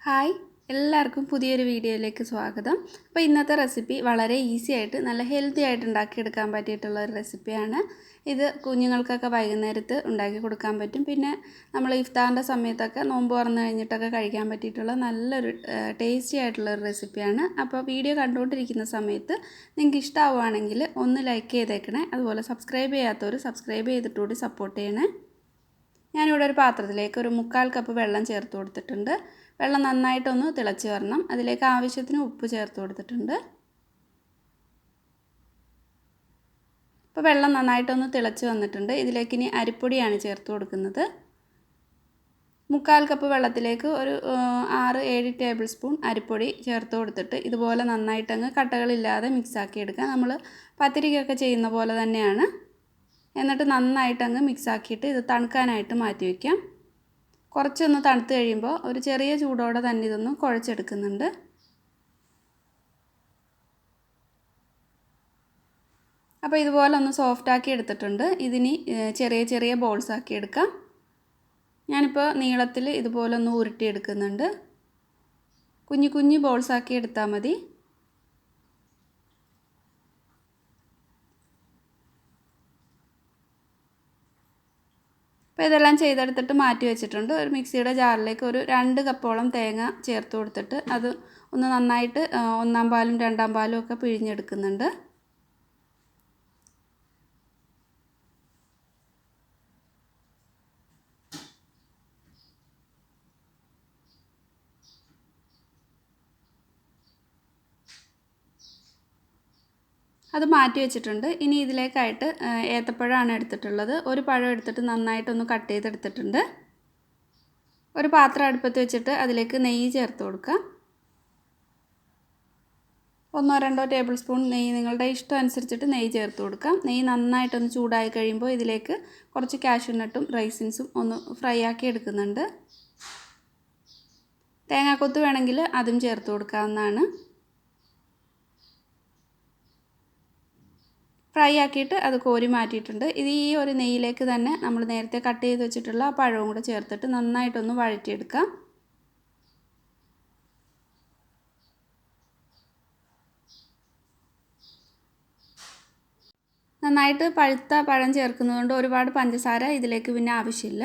Hi എല്ലാവർക്കും പുതിയൊരു വീഡിയോയിലേക്ക് സ്വാഗതം. അപ്പോൾ ഇന്നത്തെ റെസിപ്പി വളരെ ഈസി ആയിട്ട് നല്ല ഹെൽത്തി ആയിട്ട് ഉണ്ടാക്കിയെടുക്കാൻ പറ്റിയിട്ടുള്ള ഒരു റെസിപ്പിയാണ്. ഇത് കുഞ്ഞുങ്ങൾക്കൊക്കെ വൈകുന്നേരത്ത് ഉണ്ടാക്കി കൊടുക്കാൻ പറ്റും. പിന്നെ നമ്മൾ ഇഫ്താറിൻ്റെ സമയത്തൊക്കെ നോമ്പ് തുറന്ന് കഴിഞ്ഞിട്ടൊക്കെ കഴിക്കാൻ പറ്റിയിട്ടുള്ള നല്ലൊരു ടേസ്റ്റി ആയിട്ടുള്ളൊരു റെസിപ്പിയാണ്. അപ്പോൾ വീഡിയോ കണ്ടുകൊണ്ടിരിക്കുന്ന സമയത്ത് നിങ്ങൾക്ക് ഇഷ്ടമാവുകയാണെങ്കിൽ ഒന്ന് ലൈക്ക് ചെയ്തേക്കണേ. അതുപോലെ സബ്സ്ക്രൈബ് ചെയ്യാത്തവർ സബ്സ്ക്രൈബ് ചെയ്തിട്ടുകൂടി സപ്പോർട്ട് ചെയ്യണേ. ഞാനിവിടെ ഒരു പാത്രത്തിലേക്ക് ഒരു 1/4 കപ്പ് വെള്ളം ചേർത്ത് കൊടുത്തിട്ടുണ്ട്. വെള്ളം നന്നായിട്ടൊന്ന് തിളച്ച് വരണം. അതിലേക്ക് ആവശ്യത്തിന് ഉപ്പ് ചേർത്ത് കൊടുത്തിട്ടുണ്ട്. ഇപ്പോൾ വെള്ളം നന്നായിട്ടൊന്ന് തിളച്ച് വന്നിട്ടുണ്ട്. ഇതിലേക്ക് ഇനി അരിപ്പൊടിയാണ് ചേർത്ത് കൊടുക്കുന്നത്. 1/4 കപ്പ് വെള്ളത്തിലേക്ക് ഒരു 6-7 ടേബിൾ സ്പൂൺ അരിപ്പൊടി ചേർത്ത് കൊടുത്തിട്ട് ഇതുപോലെ നന്നായിട്ടങ്ങ് കട്ടകളില്ലാതെ മിക്സാക്കി എടുക്കുക. നമ്മൾ പത്തിരിക്കൊക്കെ ചെയ്യുന്ന പോലെ തന്നെയാണ്. എന്നിട്ട് നന്നായിട്ടങ്ങ് മിക്സാക്കിയിട്ട് ഇത് തണുക്കാനായിട്ട് മാറ്റി വയ്ക്കാം. കുറച്ചൊന്ന് തണുത്ത് കഴിയുമ്പോൾ ഒരു ചെറിയ ചൂടോടെ തന്നെ ഇതൊന്ന് കുഴച്ചെടുക്കുന്നുണ്ട്. അപ്പോൾ ഇതുപോലെ ഒന്ന് സോഫ്റ്റാക്കി എടുത്തിട്ടുണ്ട്. ഇതിനി ചെറിയ ചെറിയ ബോൾസ് ആക്കി എടുക്കാം. ഞാനിപ്പോൾ നീളത്തിൽ ഇതുപോലെ ഒന്ന് ഉരുട്ടിയെടുക്കുന്നുണ്ട്. കുഞ്ഞു കുഞ്ഞു ബോൾസ് ആക്കി എടുത്താൽ മതി. അപ്പോൾ ഇതെല്ലാം ചെയ്തെടുത്തിട്ട് മാറ്റി വെച്ചിട്ടുണ്ട്. ഒരു മിക്സിയുടെ ജാറിലേക്ക് ഒരു 2 കപ്പോളം തേങ്ങ ചേർത്ത് കൊടുത്തിട്ട് അത് ഒന്ന് നന്നായിട്ട് 1-ാം പാലും 2-ാം പാലും ഒക്കെ പിഴിഞ്ഞെടുക്കുന്നുണ്ട്. അത് മാറ്റി വെച്ചിട്ടുണ്ട്. ഇനി ഇതിലേക്കായിട്ട് ഏത്തപ്പഴമാണ് എടുത്തിട്ടുള്ളത്. ഒരു പഴം എടുത്തിട്ട് നന്നായിട്ടൊന്ന് കട്ട് ചെയ്തെടുത്തിട്ടുണ്ട്. ഒരു പാത്രം അടുപ്പത്ത് വെച്ചിട്ട് അതിലേക്ക് നെയ്യ് ചേർത്ത് കൊടുക്കുക. 1-2 ടേബിൾ സ്പൂൺ നെയ്യ് നിങ്ങളുടെ ഇഷ്ടം അനുസരിച്ചിട്ട് നെയ്യ് ചേർത്ത് കൊടുക്കാം. നെയ്യ് നന്നായിട്ടൊന്ന് ചൂടായി കഴിയുമ്പോൾ ഇതിലേക്ക് കുറച്ച് കാഷ്യൂനട്ടും റൈസിൻസും ഒന്ന് ഫ്രൈ ആക്കി എടുക്കുന്നുണ്ട്. തേങ്ങാക്കൊത്ത് വേണമെങ്കിൽ അതും ചേർത്ത് കൊടുക്കാവുന്നതാണ്. ഫ്രൈ ആക്കിയിട്ട് അത് കോരി മാറ്റിയിട്ടുണ്ട്. ഇത് ഈ ഒരു നെയ്യിലേക്ക് തന്നെ നമ്മൾ നേരത്തെ കട്ട് ചെയ്ത് വെച്ചിട്ടുള്ള പഴവും കൂടെ ചേർത്തിട്ട് നന്നായിട്ടൊന്ന് വഴറ്റിയെടുക്കാം. നന്നായിട്ട് പഴുത്ത പഴം ചേർക്കുന്നതുകൊണ്ട് ഒരുപാട് പഞ്ചസാര ഇതിലേക്ക് പിന്നെ ആവശ്യമില്ല.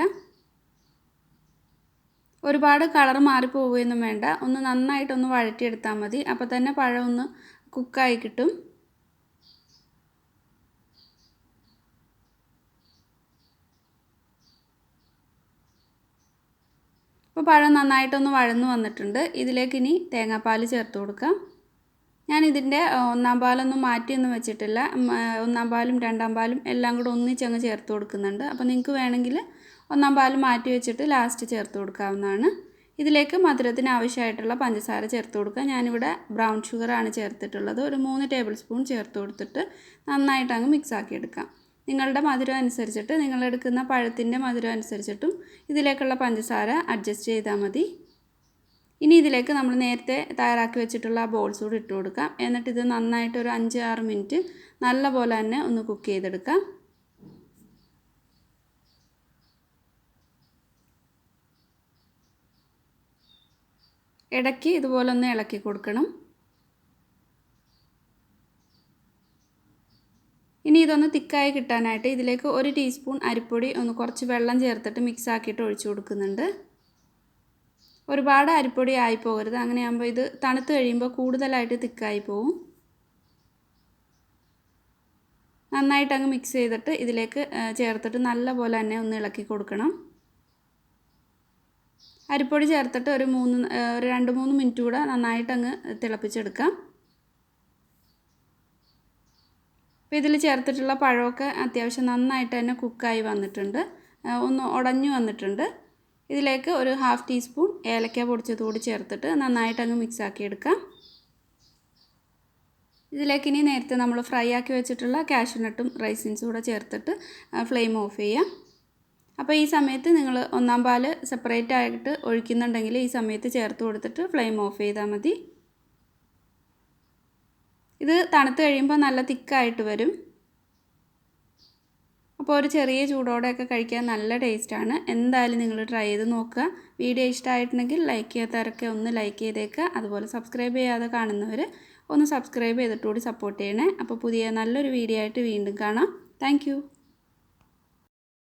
ഒരുപാട് കളർ മാറിപ്പോവുകയൊന്നും വേണ്ട. ഒന്ന് നന്നായിട്ടൊന്ന് വഴറ്റിയെടുത്താൽ മതി. അപ്പോൾ തന്നെ പഴം ഒന്ന് കുക്കായി കിട്ടും. അപ്പോൾ പഴം നന്നായിട്ടൊന്ന് വഴന്നു വന്നിട്ടുണ്ട്. ഇതിലേക്ക് ഇനി തേങ്ങാപ്പാൽ ചേർത്ത് കൊടുക്കാം. ഞാനിതിൻ്റെ 1-ാം പാലൊന്നും മാറ്റിയൊന്നും വെച്ചിട്ടില്ല. 1-ാം പാലും 2-ാം പാലും എല്ലാം കൂടെ ഒന്നിച്ചങ്ങ് ചേർത്ത് കൊടുക്കുന്നുണ്ട്. അപ്പോൾ നിങ്ങൾക്ക് വേണമെങ്കിൽ 1-ാം പാൽ മാറ്റി വെച്ചിട്ട് ലാസ്റ്റ് ചേർത്ത് കൊടുക്കാവുന്നതാണ്. ഇതിലേക്ക് മധുരത്തിന് ആവശ്യമായിട്ടുള്ള പഞ്ചസാര ചേർത്ത് കൊടുക്കുക. ഞാനിവിടെ ബ്രൗൺ ഷുഗറാണ് ചേർത്തിട്ടുള്ളത്. ഒരു 3 ടേബിൾ സ്പൂൺ ചേർത്ത് കൊടുത്തിട്ട് നന്നായിട്ടങ്ങ് മിക്സാക്കി എടുക്കാം. നിങ്ങളുടെ മധുരം അനുസരിച്ചിട്ട് നിങ്ങളെടുക്കുന്ന പഴത്തിൻ്റെ മധുരം അനുസരിച്ചിട്ടും ഇതിലേക്കുള്ള പഞ്ചസാര അഡ്ജസ്റ്റ് ചെയ്താൽ മതി. ഇനി ഇതിലേക്ക് നമ്മൾ നേരത്തെ തയ്യാറാക്കി വെച്ചിട്ടുള്ള ബോൾസ് കൂടി ഇട്ട് കൊടുക്കാം. എന്നിട്ട് ഇത് നന്നായിട്ട് ഒരു 5-6 മിനിറ്റ് നല്ല പോലെ തന്നെ ഒന്ന് കുക്ക് ചെയ്തെടുക്കാം. ഇടയ്ക്ക് ഇതുപോലെ ഒന്ന് ഇളക്കി കൊടുക്കണം. ഇനി ഇതൊന്ന് തിക്കായി കിട്ടാനായിട്ട് ഇതിലേക്ക് 1 ടീസ്പൂൺ അരിപ്പൊടി ഒന്ന് കുറച്ച് വെള്ളം ചേർത്തിട്ട് മിക്സ് ആക്കിയിട്ട് ഒഴിച്ചു കൊടുക്കുന്നുണ്ട്. ഒരുപാട് അരിപ്പൊടി ആയി പോകരുത്. അങ്ങനെയാകുമ്പോൾ ഇത് തണുത്ത് കഴിയുമ്പോൾ കൂടുതലായിട്ട് തിക്കായി പോകും. നന്നായിട്ട് അങ്ങ് മിക്സ് ചെയ്തിട്ട് ഇതിലേക്ക് ചേർത്തിട്ട് നല്ല പോലെ തന്നെ ഒന്ന് ഇളക്കി കൊടുക്കണം. അരിപ്പൊടി ചേർത്തിട്ട് ഒരു 2-3 മിനിറ്റ് കൂടെ നന്നായിട്ട് അങ്ങ് തിളപ്പിച്ചെടുക്കാം. അപ്പോൾ ഇതിൽ ചേർത്തിട്ടുള്ള പഴമൊക്കെ അത്യാവശ്യം നന്നായിട്ട് തന്നെ കുക്കായി വന്നിട്ടുണ്ട്. ഒന്ന് ഉടഞ്ഞു വന്നിട്ടുണ്ട്. ഇതിലേക്ക് ഒരു 1/2 ടീസ്പൂൺ ഏലക്ക പൊടിച്ചത് കൂടി ചേർത്തിട്ട് നന്നായിട്ട് അങ്ങ് മിക്സാക്കി എടുക്കാം. ഇതിലേക്ക് ഇനി നേരത്തെ നമ്മൾ ഫ്രൈ ആക്കി വെച്ചിട്ടുള്ള കാഷ്യൂനട്ടും റൈസിൻസും കൂടെ ചേർത്തിട്ട് ഫ്ലെയിം ഓഫ് ചെയ്യാം. അപ്പോൾ ഈ സമയത്ത് നിങ്ങൾ 1-ാം പാൽ സെപ്പറേറ്റ് ആയിട്ട് ഒഴിക്കുന്നുണ്ടെങ്കിൽ ഈ സമയത്ത് ചേർത്ത് കൊടുത്തിട്ട് ഫ്ലെയിം ഓഫ് ചെയ്താൽ മതി. ഇത് തണുത്ത് കഴിയുമ്പോൾ നല്ല തിക്കായിട്ട് വരും. അപ്പോൾ ഒരു ചെറിയ ചൂടോടെയൊക്കെ കഴിക്കാൻ നല്ല ടേസ്റ്റാണ്. എന്തായാലും നിങ്ങൾ ട്രൈ ചെയ്ത് നോക്കുക. വീഡിയോ ഇഷ്ടമായിട്ടുണ്ടെങ്കിൽ ലൈക്ക് ചെയ്യാത്തവരൊക്കെ ഒന്ന് ലൈക്ക് ചെയ്തേക്കുക. അതുപോലെ സബ്സ്ക്രൈബ് ചെയ്യാതെ കാണുന്നവർ ഒന്ന് സബ്സ്ക്രൈബ് ചെയ്തിട്ടുകൂടി സപ്പോർട്ട് ചെയ്യണേ. അപ്പോൾ പുതിയ നല്ലൊരു വീഡിയോ ആയിട്ട് വീണ്ടും കാണാം. താങ്ക്